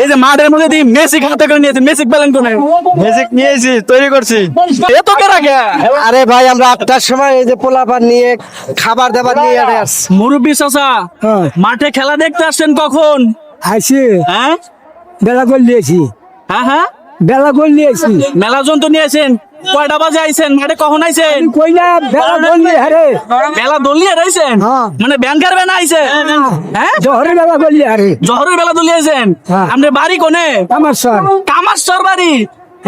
এই যে মাঠের মধ্যে দিয়ে মেসিক হাতে করে নিয়েছেন, মেসিক পেলেন কোনে? ম্যাজিক নিয়েছি, তৈরি করছি। এত কে রাখে? আরে ভাই আমরা 8টার সময় এই যে পোলাপান নিয়ে খাবার দাবার নিয়ে আসছি। মুরব্বী চাচা, মাঠে খেলা দেখতে আসছেন কখন? আইছি হ্যাঁ বেলা গোল দিয়েছি, হ্যাঁ হ্যাঁ, বেলা গোল দিয়েছি। মেলা জন্তু নিয়েছেন। কয়টা বাজে আইছেন? মাঠে কখন আইছেন? কই না বেলা গোল দিয়ে আরে বেলা দলিয়ে আইছেন? হ্যাঁ। মানে ব্যাংকার বেনা আইছে? হ্যাঁ, জহরে বেলা গোল দিয়ে আরে জহরের বেলা দলিয়েছেন। হ্যাঁ। আপনার বাড়ি কোনে? আমার সর কামারচর বাড়ি।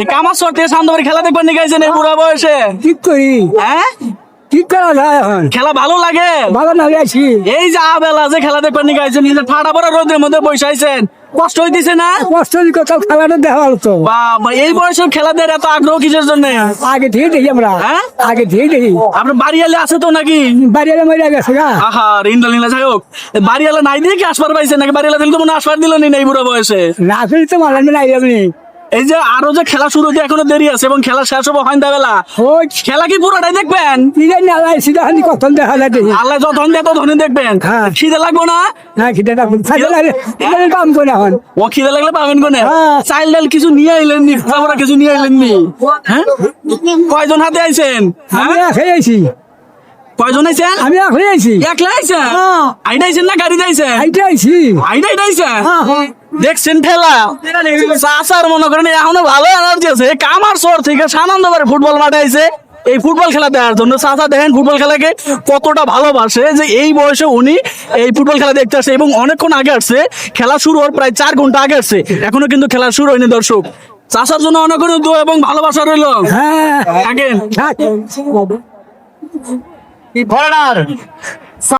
এই কামারচর থেকে সান্দবাড়ি খেলা দেখবেন নিয়ে গেছেন এই বুড়া বয়সে? কি করি, হ্যাঁ, কি করা যায় এখন? খেলা ভালো লাগে? ভালো না গেছি, এই যে আবেলা যে খেলা দেখবেন নিয়ে গেছেন, এই যে ঠাডা পড়া রোদের মধ্যে বসে কষ্ট হইতেছে না? কষ্ট কোথাও খেলাটা দেখা হলো তো। বাবা, এই বয়সের খেলাদের এত আগ্রহ কিসের জন্য? আগে থেকে দেখি আমরা, হ্যাঁ? আগে থেকে দেখি। আপনার বাড়িয়ালে আছে তো নাকি? বাড়িয়ালে মরে গেছে গা। আহা, রিন্ডা লীলা যাই হোক, বাড়িয়ালা নাই দিয়ে কি আসবার পাইছে নাকি? বাড়িয়ালা দিলে তো মনে হয় আসবার দিল নি এই বুড়ো বয়সে। না ফেলি তো মালান নাই আপনি। এই যে আরো যে খেলা শুরু হতে এখনো দেরি আছে এবং খেলা শেষ হবো হয় বেলা, ওই খেলা কি পুরোটাই দেখবেন? কি জানি আল্লাহ সিধা হানি কখন দেখা যায় দেখি। আল্লাহ যতক্ষণ দেয় ততক্ষণ দেখবেন। হ্যাঁ। খিদে লাগবো না? না খিদে না খাইতে লাগে কাম করে এখন। ও খিদে লাগলে পাবেন কোনে? হ্যাঁ। চাইল ডাল কিছু নিয়ে আইলেন নি? খাবার কিছু নিয়ে আইলেন নি? হ্যাঁ, কয়জন হাতে আইছেন? আমি হ্যাঁ, একাই আইছি, কয়জন আইছেন? আমি একাই আইছি, একলা আইছেন? হ্যাঁ। আইডা আইছেন না গাড়িতে আইছেন? আইটা আইছি। আইডা আইছেন? হ্যাঁ, হ্যাঁ। দেখছেন ঠেলা? চাচার মনে করেন এখনো ভালো এনার্জি আছে। কামারচর থেকে সানন্দবাড়ি ফুটবল মাঠে আইছে এই ফুটবল খেলা দেখার জন্য। চাচা দেখেন ফুটবল খেলাকে কতটা ভালোবাসে, যে এই বয়সে উনি এই ফুটবল খেলা দেখতে আসছে এবং অনেকক্ষণ আগে আসছে। খেলা শুরু হওয়ার প্রায় 4 ঘন্টা আগে আসছে, এখনো কিন্তু খেলা শুরু হয়নি। দর্শক, চাচার জন্য অনেক অনেক দোয়া এবং ভালোবাসা রইল। হ্যাঁ থাকেন। থাক।